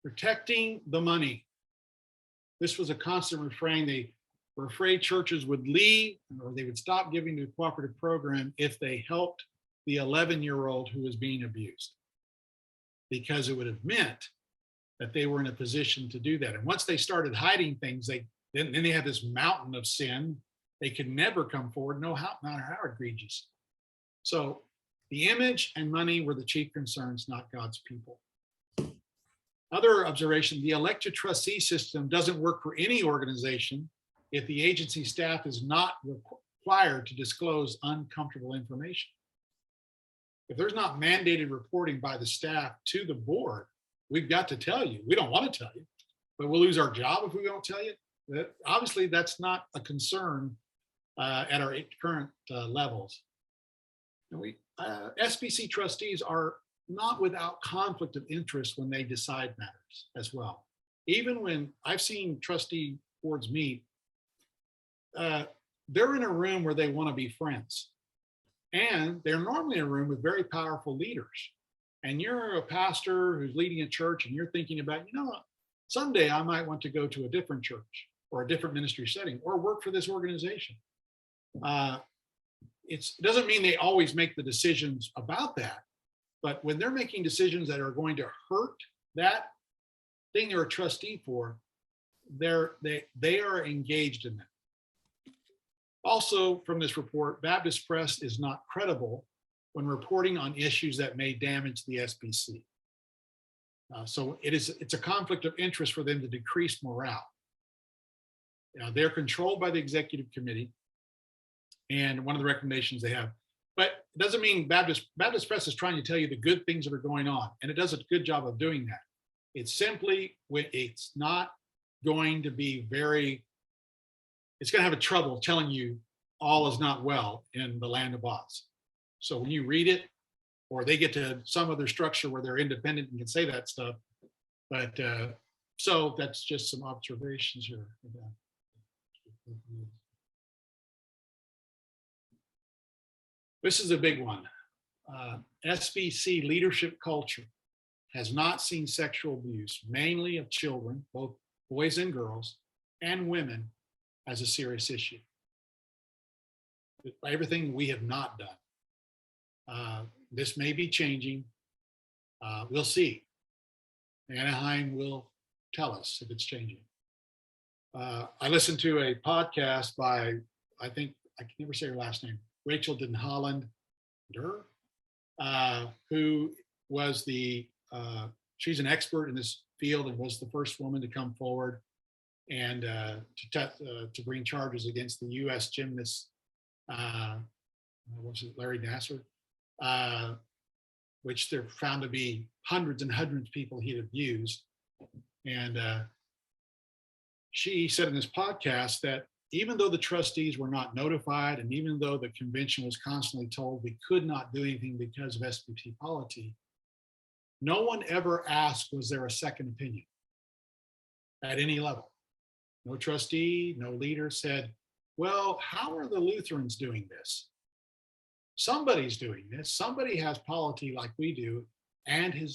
Protecting the money. This was a constant refrain. They were afraid churches would leave or they would stop giving to the cooperative program if they helped the 11-year-old who was being abused, because it would have meant that they were in a position to do that. And once they started hiding things, then they had this mountain of sin. They could never come forward, no matter how egregious. So the image and money were the chief concerns, not God's people. Other observation, the elected trustee system doesn't work for any organization if the agency staff is not required to disclose uncomfortable information. If there's not mandated reporting by the staff to the board, we've got to tell you. We don't want to tell you, but we'll lose our job if we don't tell you. Obviously, that's not a concern at our current levels. And SBC trustees are not without conflict of interest when they decide matters as well. Even when I've seen trustee boards meet, they're in a room where they want to be friends. And they're normally in a room with very powerful leaders. And you're a pastor who's leading a church and you're thinking about, someday I might want to go to a different church or a different ministry setting or work for this organization. It doesn't mean they always make the decisions about that, but when they're making decisions that are going to hurt that thing they're a trustee for, they are engaged in that. Also, from this report, Baptist press is not credible when reporting on issues that may damage the SBC. So it's a conflict of interest for them to decrease morale. They're controlled by the executive committee, and one of the recommendations they have. But it doesn't mean Baptist press is trying to tell you the good things that are going on, and it does a good job of doing that. It's simply, it's not going to be it's going to have a trouble telling you all is not well in the land of Oz. So when you read it, or they get to some other structure where they're independent and can say that stuff. But so that's just some observations here. This is a big one. SBC leadership culture has not seen sexual abuse, mainly of children, both boys and girls, and women, as a serious issue. Everything we have not done. This may be changing. We'll see. Anaheim will tell us if it's changing. I listened to a podcast by, I think, I can never say her last name, Rachel Den Holland, who was she's an expert in this field and was the first woman to come forward and to bring charges against the U.S. gymnast, Larry Nassar, which they're found to be hundreds and hundreds of people he'd abused. And she said in this podcast that even though the trustees were not notified, and even though the convention was constantly told we could not do anything because of SBC polity, no one ever asked, was there a second opinion at any level? No trustee, no leader said, well, how are the Lutherans doing this? Somebody's doing this. Somebody has polity like we do, and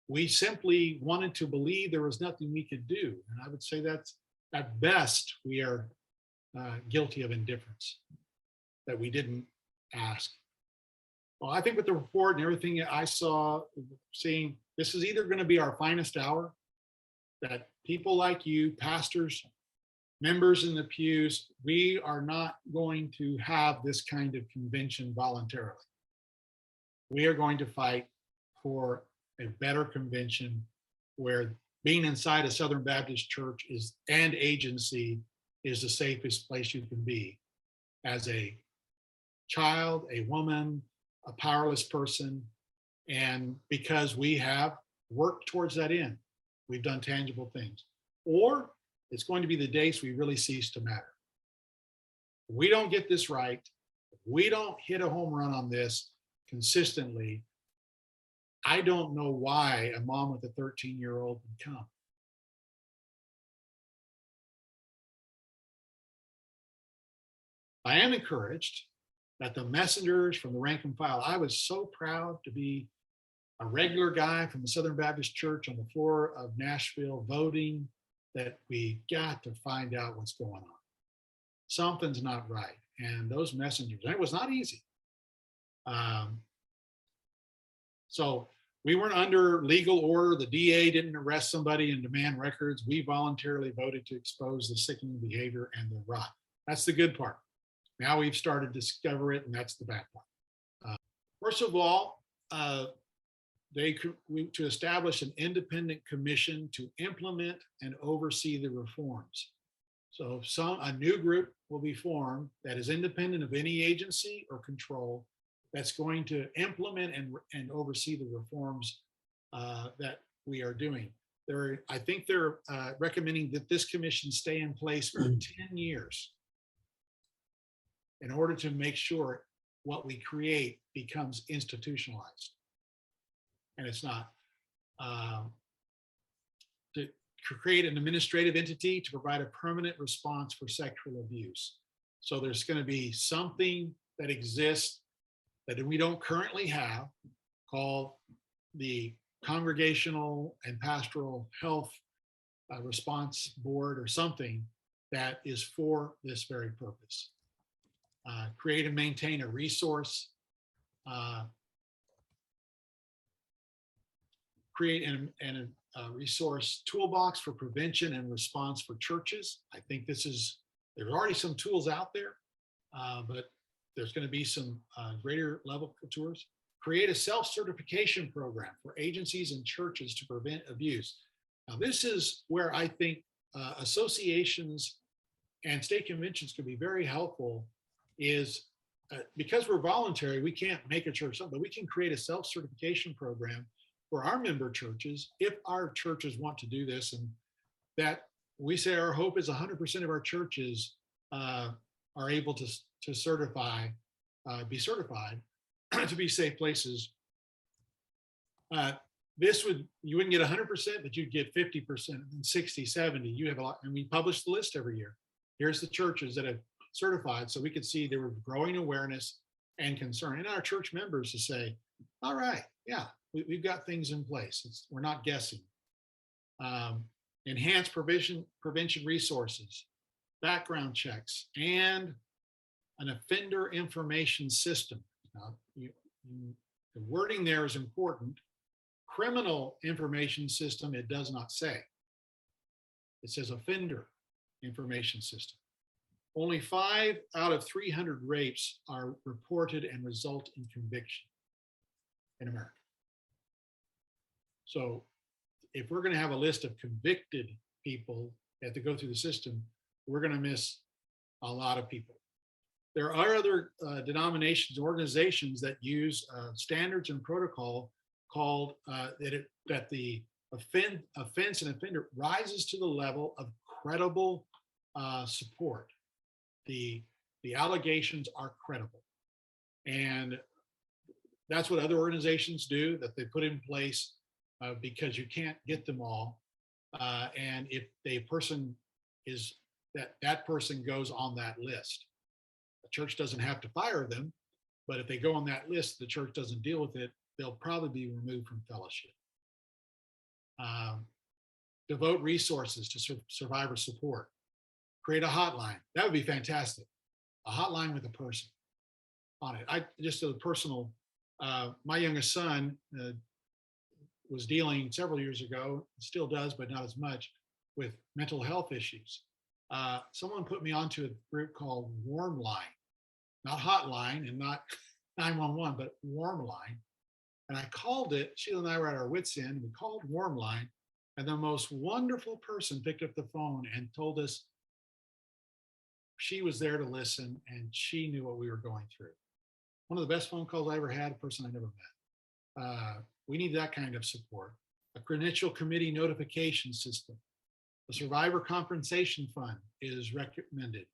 we simply wanted to believe there was nothing we could do. And I would say that's, at best, we are guilty of indifference, that we didn't ask. Well, I think with the report and everything I saw, seeing, this is either going to be our finest hour, that people like you, pastors, members in the pews, we are not going to have this kind of convention voluntarily. We are going to fight for a better convention where being inside a Southern Baptist church and agency is the safest place you can be as a child, a woman, a powerless person. And because we have worked towards that end, we've done tangible things. Or it's going to be the days we really cease to matter. If we don't get this right, if we don't hit a home run on this consistently, I don't know why a mom with a 13-year-old would come. I am encouraged that the messengers from the rank and file, I was so proud to be a regular guy from the Southern Baptist Church on the floor of Nashville voting that we got to find out what's going on. Something's not right. And those messengers, and it was not easy. So we weren't under legal order. The DA didn't arrest somebody and demand records. We voluntarily voted to expose the sickening behavior and the rot. That's the good part. Now we've started to discover it, and that's the bad part. First of all, to establish an independent commission to implement and oversee the reforms. So a new group will be formed that is independent of any agency or control that's going to implement and oversee the reforms that we are doing. I think they're recommending that this commission stay in place for 10 years in order to make sure what we create becomes institutionalized. And it's not. To create an administrative entity to provide a permanent response for sexual abuse. So there's going to be something that exists that we don't currently have, called the Congregational and Pastoral Health Response Board, or something that is for this very purpose. Create and maintain a resource, create a resource toolbox for prevention and response for churches. I think there's already some tools out there, but there's going to be some greater level tours. Create a self-certification program for agencies and churches to prevent abuse. Now, this is where I think associations and state conventions can be very helpful, is because we're voluntary, we can't make a church something, but we can create a self-certification program for our member churches, if our churches want to do this. And that we say our hope is 100% of our churches are able to certify, be certified to be safe places. You wouldn't get 100%, but you'd get 50%, and 60, 70. You have a lot, and we publish the list every year. Here's the churches that have certified, so we could see there was growing awareness and concern in our church members to say, all right, yeah, we've got things in place. We're not guessing. Enhanced prevention resources, background checks, and an offender information system. Now, the wording there is important. Criminal information system, it does not say. It says offender information system. Only 5 out of 300 rapes are reported and result in conviction in America. So if we're going to have a list of convicted people that have to go through the system, we're going to miss a lot of people. There are other denominations, organizations that use standards and protocol called that the offense and offender rises to the level of credible support. The allegations are credible. And that's what other organizations do, that they put in place because you can't get them all. And if a person is, that person goes on that list. The church doesn't have to fire them, but if they go on that list, the church doesn't deal with it, they'll probably be removed from fellowship. Devote resources to survivor support. Create a hotline. That would be fantastic. A hotline with a person on it. Just a personal, my youngest son was dealing several years ago, still does, but not as much, with mental health issues. Someone put me onto a group called Warm Line, not Hotline and not 911, but Warm Line. And I called it. Sheila and I were at our wits' end. We called Warm Line, and the most wonderful person picked up the phone and told us she was there to listen and she knew what we were going through. One of the best phone calls I ever had, a person I never met. We need that kind of support. A credential committee notification system. The Survivor Compensation Fund is recommended.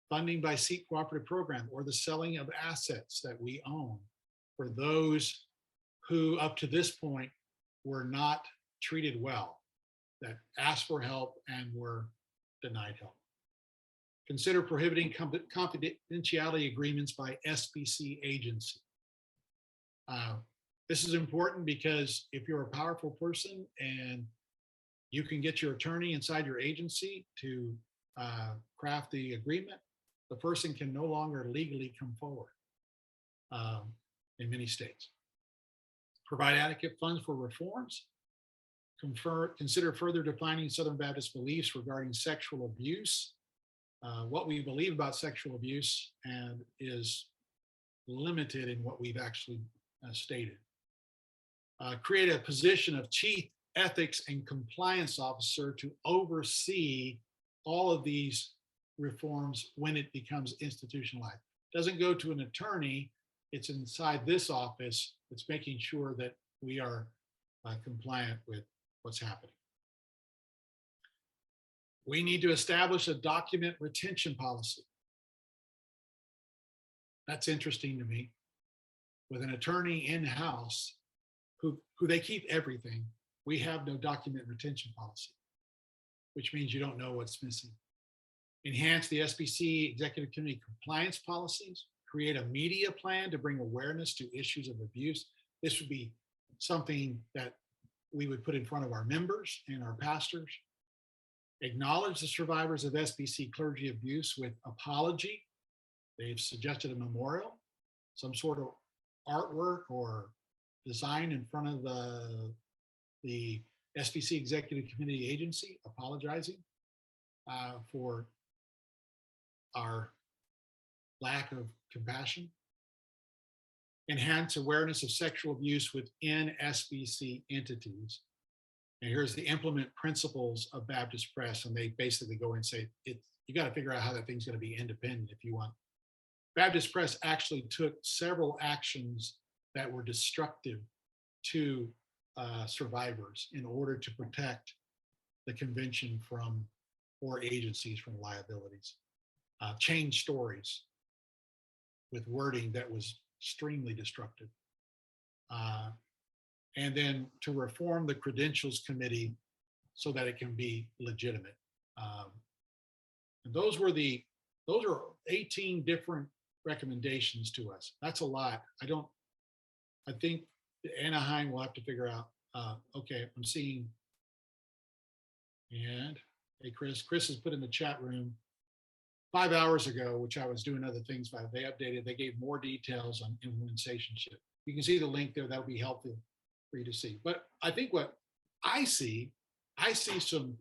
Funding by Seek Cooperative Program, or the selling of assets that we own for those who up to this point were not treated well, that asked for help and were denied help. Consider prohibiting confidentiality agreements by SBC agency. This is important because if you're a powerful person and you can get your attorney inside your agency to craft the agreement, the person can no longer legally come forward in many states. Provide adequate funds for reforms. Consider further defining Southern Baptist beliefs regarding sexual abuse. What we believe about sexual abuse and is limited in what we've actually stated. Create a position of chief ethics and compliance officer to oversee all of these reforms when it becomes institutionalized. It doesn't go to an attorney, it's inside this office. It's making sure that we are compliant with what's happening. We need to establish a document retention policy. That's interesting to me. With an attorney in-house who they keep everything, we have no document retention policy, which means you don't know what's missing. Enhance the SBC Executive Committee compliance policies. Create a media plan to bring awareness to issues of abuse. This would be something that we would put in front of our members and our pastors. Acknowledge the survivors of SBC clergy abuse with apology. They've suggested a memorial, some sort of artwork or design in front of the SBC Executive Committee agency, apologizing for our lack of compassion. Enhance awareness of sexual abuse within SBC entities. And here's the implement principles of Baptist Press. And they basically go and say, you got to figure out how that thing's going to be independent if you want. Baptist Press actually took several actions that were destructive to survivors in order to protect the convention or agencies from liabilities. Change stories with wording that was extremely destructive. And then to reform the credentials committee so that it can be legitimate. And those are 18 different recommendations to us. That's a lot. I think Anaheim will have to figure out, okay, I'm seeing, and hey, Chris has put in the chat room 5 hours ago, which I was doing other things by, they updated, they gave more details on implementationship. You can see the link there, that'll be helpful for you to see. But I think what I see some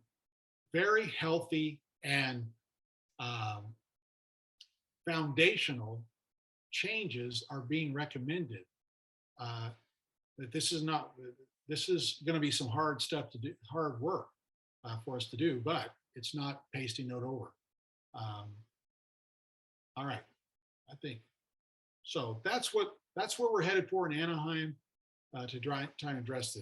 very healthy and foundational changes are being recommended. That this is going to be some hard stuff to do, hard work for us to do, but it's not pasting note over. All right, I think so. That's where we're headed for in Anaheim to try and address this.